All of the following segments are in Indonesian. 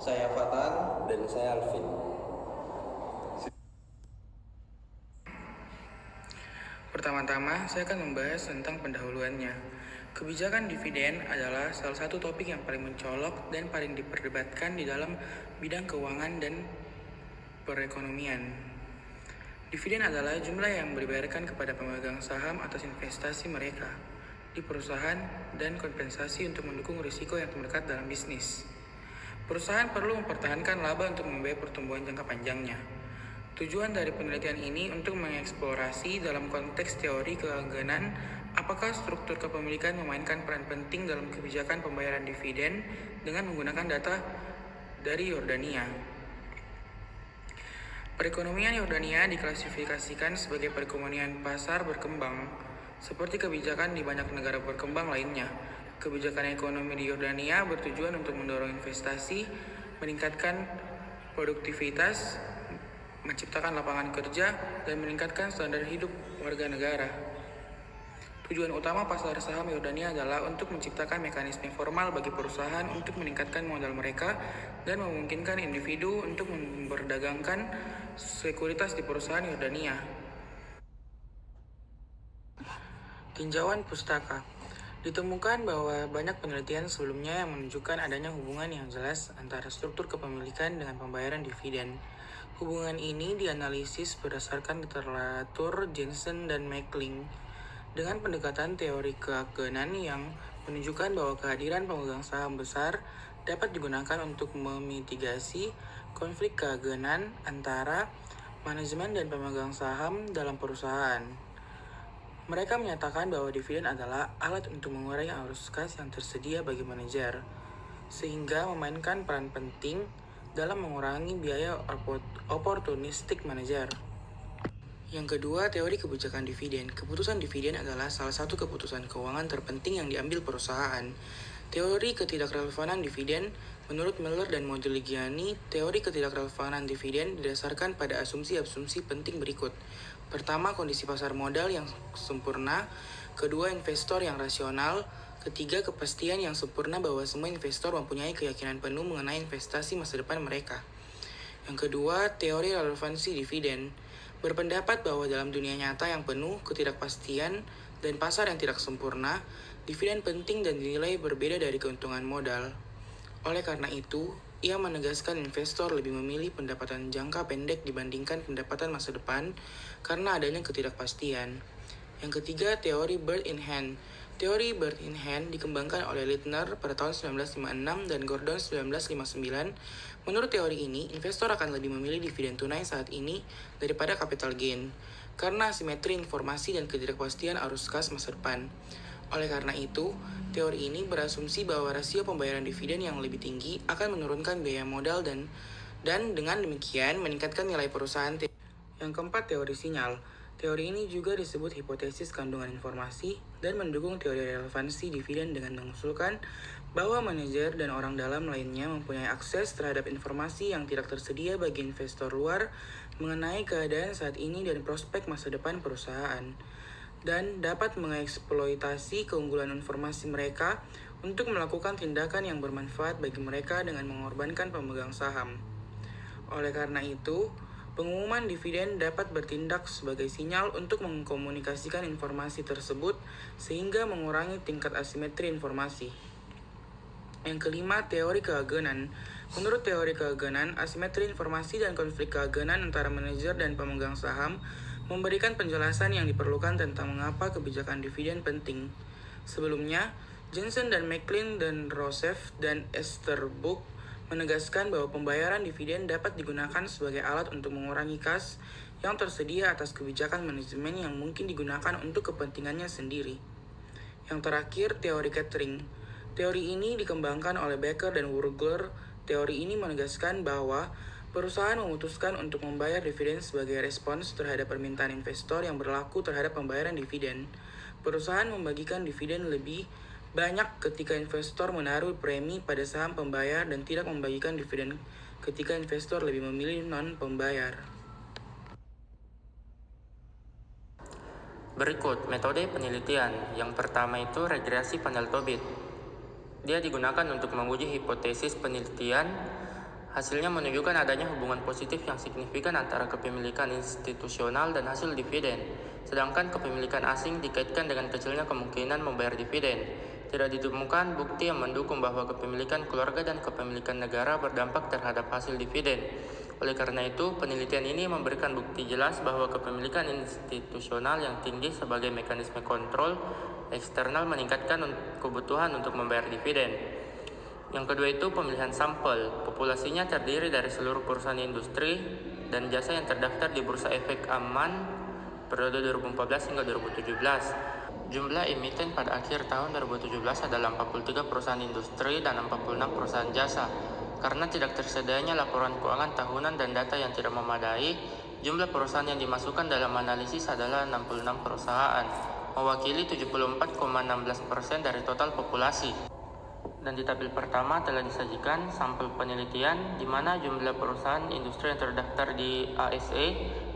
Saya Fatan. Dan saya Alvin. Pertama-tama, saya akan membahas tentang pendahuluannya. Kebijakan dividen adalah salah satu topik yang paling mencolok dan paling diperdebatkan di dalam bidang keuangan dan perekonomian. Dividen adalah jumlah yang dibayarkan kepada pemegang saham atas investasi mereka di perusahaan dan kompensasi untuk mendukung risiko yang terdekat dalam bisnis. Perusahaan perlu mempertahankan laba untuk membiayai pertumbuhan jangka panjangnya. Tujuan dari penelitian ini untuk mengeksplorasi dalam konteks teori keengganan apakah struktur kepemilikan memainkan peran penting dalam kebijakan pembayaran dividen dengan menggunakan data dari Yordania. Perekonomian Yordania diklasifikasikan sebagai perekonomian pasar berkembang, seperti kebijakan di banyak negara berkembang lainnya. Kebijakan ekonomi di Yordania bertujuan untuk mendorong investasi, meningkatkan produktivitas, menciptakan lapangan kerja, dan meningkatkan standar hidup warga negara. Tujuan utama pasar saham Yordania adalah untuk menciptakan mekanisme formal bagi perusahaan untuk meningkatkan modal mereka dan memungkinkan individu untuk memperdagangkan sekuritas di perusahaan Yordania. Tinjauan pustaka. Ditemukan bahwa banyak penelitian sebelumnya yang menunjukkan adanya hubungan yang jelas antara struktur kepemilikan dengan pembayaran dividen. Hubungan ini dianalisis berdasarkan literatur Jensen dan Meckling dengan pendekatan teori keagenan yang menunjukkan bahwa kehadiran pemegang saham besar dapat digunakan untuk memitigasi konflik keagenan antara manajemen dan pemegang saham dalam perusahaan. Mereka menyatakan bahwa dividen adalah alat untuk mengurangi arus kas yang tersedia bagi manajer, sehingga memainkan peran penting dalam mengurangi biaya opportunistic manajer. Yang kedua, teori kebijakan dividen. Keputusan dividen adalah salah satu keputusan keuangan terpenting yang diambil perusahaan. Teori ketidakrelevanan dividen. Menurut Miller dan Modigliani, teori ketidakrelevanan dividen didasarkan pada asumsi-asumsi penting berikut. Pertama, kondisi pasar modal yang sempurna. Kedua, investor yang rasional. Ketiga, kepastian yang sempurna bahwa semua investor mempunyai keyakinan penuh mengenai investasi masa depan mereka. Yang kedua, teori relevansi dividen. Berpendapat bahwa dalam dunia nyata yang penuh ketidakpastian dan pasar yang tidak sempurna, dividen penting dan dinilai berbeda dari keuntungan modal. Oleh karena itu, ia menegaskan investor lebih memilih pendapatan jangka pendek dibandingkan pendapatan masa depan karena adanya ketidakpastian. Yang ketiga, teori bird in hand. Teori bird in hand dikembangkan oleh Littner pada tahun 1956 dan Gordon 1959. Menurut teori ini, investor akan lebih memilih dividen tunai saat ini daripada capital gain karena asimetri informasi dan ketidakpastian arus kas masa depan. Oleh karena itu, teori ini berasumsi bahwa rasio pembayaran dividen yang lebih tinggi akan menurunkan biaya modal dan dengan demikian meningkatkan nilai perusahaan. Yang keempat, teori sinyal. Teori ini juga disebut hipotesis kandungan informasi dan mendukung teori relevansi dividen dengan mengusulkan bahwa manajer dan orang dalam lainnya mempunyai akses terhadap informasi yang tidak tersedia bagi investor luar mengenai keadaan saat ini dan prospek masa depan perusahaan, dan dapat mengeksploitasi keunggulan informasi mereka untuk melakukan tindakan yang bermanfaat bagi mereka dengan mengorbankan pemegang saham. Oleh karena itu, pengumuman dividen dapat bertindak sebagai sinyal untuk mengkomunikasikan informasi tersebut sehingga mengurangi tingkat asimetri informasi. Yang kelima, teori keagenan. Menurut teori keagenan, asimetri informasi dan konflik keagenan antara manajer dan pemegang saham memberikan penjelasan yang diperlukan tentang mengapa kebijakan dividen penting. Sebelumnya, Jensen dan Meckling dan Rousseff dan Easterbrook menegaskan bahwa pembayaran dividen dapat digunakan sebagai alat untuk mengurangi kas yang tersedia atas kebijakan manajemen yang mungkin digunakan untuk kepentingannya sendiri. Yang terakhir, teori catering. Teori ini dikembangkan oleh Becker dan Wurgler. Teori ini menegaskan bahwa perusahaan memutuskan untuk membayar dividen sebagai respons terhadap permintaan investor yang berlaku terhadap pembayaran dividen. Perusahaan membagikan dividen lebih banyak ketika investor menaruh premi pada saham pembayar dan tidak membagikan dividen ketika investor lebih memilih non-pembayar. Berikut metode penelitian. Yang pertama itu regresi panel Tobit. Dia digunakan untuk menguji hipotesis penelitian Hasilnya menunjukkan adanya hubungan positif yang signifikan antara kepemilikan institusional dan hasil dividen, sedangkan kepemilikan asing dikaitkan dengan kecilnya kemungkinan membayar dividen. Tidak ditemukan bukti yang mendukung bahwa kepemilikan keluarga dan kepemilikan negara berdampak terhadap hasil dividen. Oleh karena itu, penelitian ini memberikan bukti jelas bahwa kepemilikan institusional yang tinggi sebagai mekanisme kontrol eksternal meningkatkan kebutuhan untuk membayar dividen. Yang kedua itu pemilihan sampel. Populasinya terdiri dari seluruh perusahaan industri dan jasa yang terdaftar di Bursa Efek Aman periode 2014 hingga 2017. Jumlah emiten pada akhir tahun 2017 adalah 43 perusahaan industri dan 46 perusahaan jasa. Karena tidak tersedianya laporan keuangan tahunan dan data yang tidak memadai, jumlah perusahaan yang dimasukkan dalam analisis adalah 66 perusahaan, mewakili 74,16% dari total populasi. Dan di tabel pertama telah disajikan sampel penelitian di mana jumlah perusahaan industri yang terdaftar di ASE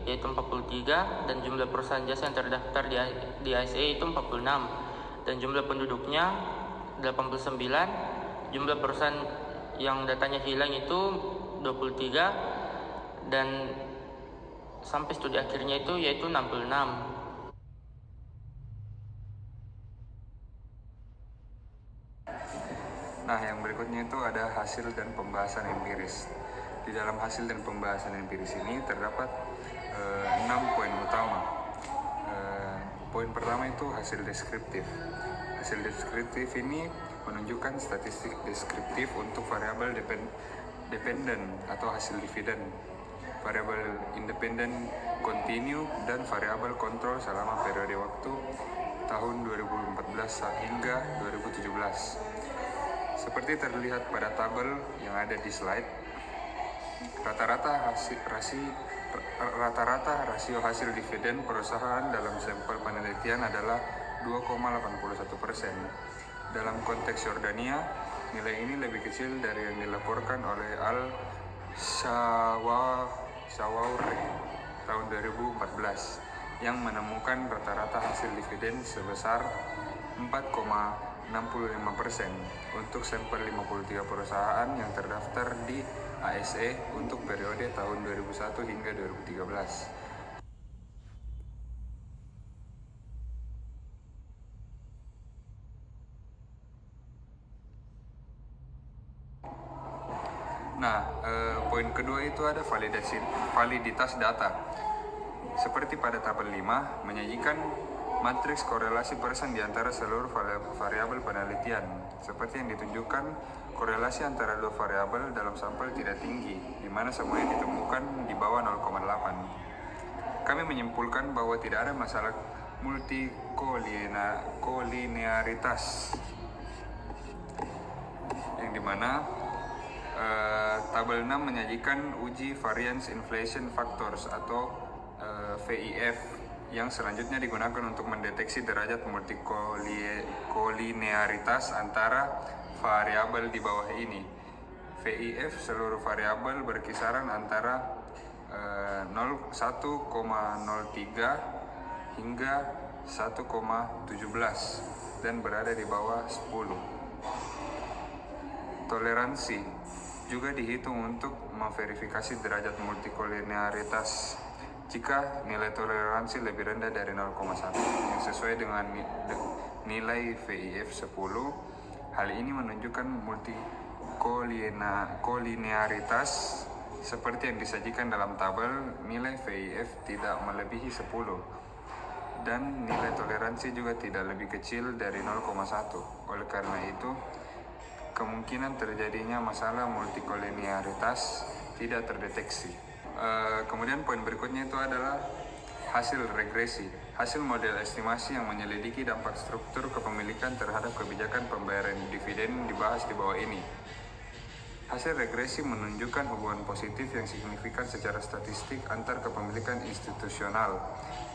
yaitu 43 dan jumlah perusahaan jasa yang terdaftar di ASE itu 46 dan jumlah penduduknya 89, jumlah perusahaan yang datanya hilang itu 23 dan sampai studi akhirnya itu yaitu 66. Nah, yang berikutnya itu ada hasil dan pembahasan empiris. Di dalam hasil dan pembahasan empiris ini terdapat 6 poin utama. Poin pertama itu hasil deskriptif. Hasil deskriptif ini menunjukkan statistik deskriptif untuk variabel dependen atau hasil dividen, variabel independen kontinu, dan variabel kontrol selama periode waktu tahun 2014 hingga 2017. Seperti terlihat pada tabel yang ada di slide, rata-rata rasio hasil dividen perusahaan dalam sampel penelitian adalah 2,81%. Dalam konteks Yordania, nilai ini lebih kecil dari yang dilaporkan oleh Al-Shawauri tahun 2014 yang menemukan rata-rata hasil dividen sebesar 4,65% untuk sampel 53 perusahaan yang terdaftar di ASE untuk periode tahun 2001 hingga 2013. Nah, poin kedua itu ada validitas data. Seperti pada tabel 5, menyajikan matriks korelasi persen di antara seluruh variabel penelitian. Seperti yang ditunjukkan, korelasi antara dua variabel dalam sampel tidak tinggi, di mana semuanya ditemukan di bawah 0,8. Kami menyimpulkan bahwa tidak ada masalah multikolinearitas, yang dimana tabel 6 menyajikan uji variance inflation factors atau VIF yang selanjutnya digunakan untuk mendeteksi derajat multikolinearitas antara variabel di bawah ini. VIF seluruh variabel berkisaran antara 1,03 hingga 1,17 dan berada di bawah 10. Toleransi juga dihitung untuk memverifikasi derajat multikolinearitas. Jika nilai toleransi lebih rendah dari 0,1 yang sesuai dengan nilai VIF 10, hal ini menunjukkan multikolinearitas seperti yang disajikan dalam tabel. Nilai VIF tidak melebihi 10 dan nilai toleransi juga tidak lebih kecil dari 0,1. Oleh karena itu, kemungkinan terjadinya masalah multikolinearitas tidak terdeteksi. Kemudian poin berikutnya itu adalah hasil regresi, hasil model estimasi yang menyelidiki dampak struktur kepemilikan terhadap kebijakan pembayaran dividen dibahas di bawah ini. Hasil regresi menunjukkan hubungan positif yang signifikan secara statistik antar kepemilikan institusional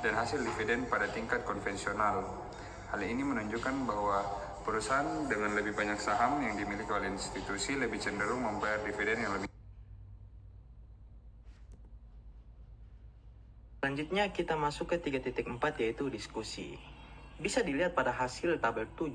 dan hasil dividen pada tingkat konvensional. Hal ini menunjukkan bahwa perusahaan dengan lebih banyak saham yang dimiliki oleh institusi lebih cenderung membayar dividen yang lebih. Selanjutnya kita masuk ke 3.4 yaitu diskusi. Bisa dilihat pada hasil tabel 7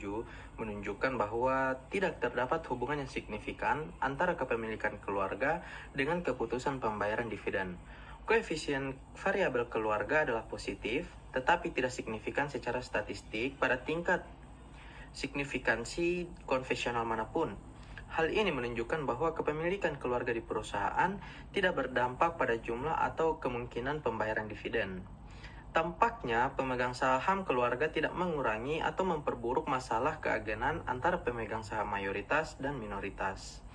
menunjukkan bahwa tidak terdapat hubungan yang signifikan antara kepemilikan keluarga dengan keputusan pembayaran dividen. Koefisien variabel keluarga adalah positif, tetapi tidak signifikan secara statistik pada tingkat signifikansi konvensional manapun. Hal ini menunjukkan bahwa kepemilikan keluarga di perusahaan tidak berdampak pada jumlah atau kemungkinan pembayaran dividen. Tampaknya pemegang saham keluarga tidak mengurangi atau memperburuk masalah keagenan antara pemegang saham mayoritas dan minoritas.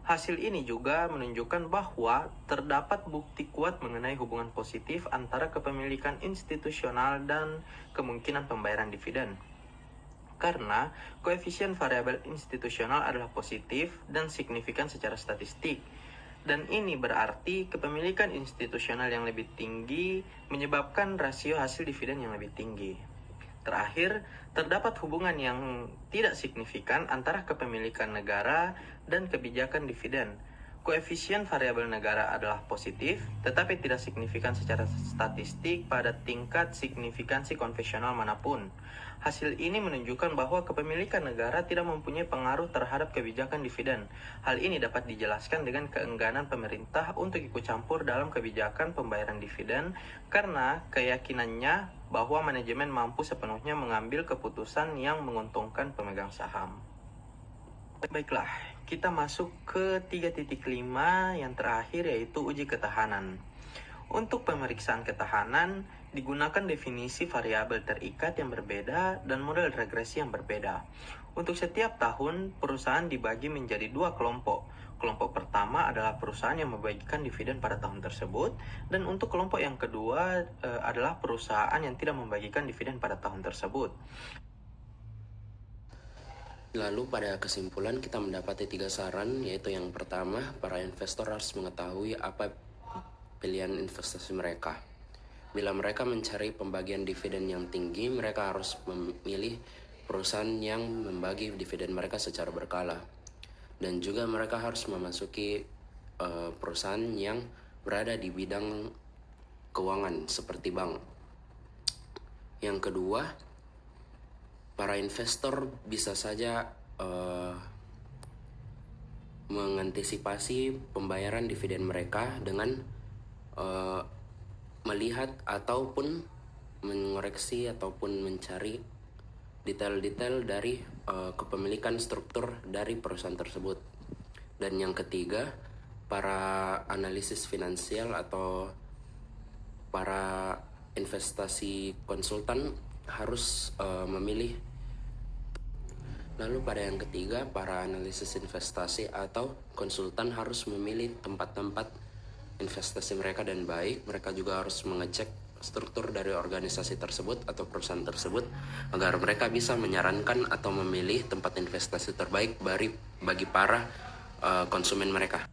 Hasil ini juga menunjukkan bahwa terdapat bukti kuat mengenai hubungan positif antara kepemilikan institusional dan kemungkinan pembayaran dividen. Karena koefisien variabel institusional adalah positif dan signifikan secara statistik. Dan ini berarti kepemilikan institusional yang lebih tinggi menyebabkan rasio hasil dividen yang lebih tinggi. Terakhir, terdapat hubungan yang tidak signifikan antara kepemilikan negara dan kebijakan dividen. Koefisien variabel negara adalah positif, tetapi tidak signifikan secara statistik pada tingkat signifikansi konvensional manapun. Hasil ini menunjukkan bahwa kepemilikan negara tidak mempunyai pengaruh terhadap kebijakan dividen. Hal ini dapat dijelaskan dengan keengganan pemerintah untuk ikut campur dalam kebijakan pembayaran dividen karena keyakinannya bahwa manajemen mampu sepenuhnya mengambil keputusan yang menguntungkan pemegang saham. Baiklah, kita masuk ke 3.5 yang terakhir, yaitu uji ketahanan. Untuk pemeriksaan ketahanan, digunakan definisi variabel terikat yang berbeda dan model regresi yang berbeda. Untuk setiap tahun, perusahaan dibagi menjadi dua kelompok. Kelompok pertama adalah perusahaan yang membagikan dividen pada tahun tersebut, dan untuk kelompok yang kedua adalah perusahaan yang tidak membagikan dividen pada tahun tersebut. Lalu pada kesimpulan kita mendapati 3 saran, yaitu yang pertama, para investor harus mengetahui apa pilihan investasi mereka. Bila mereka mencari pembagian dividen yang tinggi, mereka harus memilih perusahaan yang membagi dividen mereka secara berkala. Dan juga mereka harus memasuki perusahaan yang berada di bidang keuangan seperti bank. Yang kedua, para investor bisa saja mengantisipasi pembayaran dividen mereka dengan melihat ataupun mengoreksi ataupun mencari detail-detail dari kepemilikan struktur dari perusahaan tersebut. Dan yang ketiga, para analisis finansial atau para investasi konsultan harus memilih. Lalu pada yang ketiga, para analisis investasi atau konsultan harus memilih tempat-tempat investasi mereka dan baik. Mereka juga harus mengecek struktur dari organisasi tersebut atau perusahaan tersebut agar mereka bisa menyarankan atau memilih tempat investasi terbaik bagi para konsumen mereka.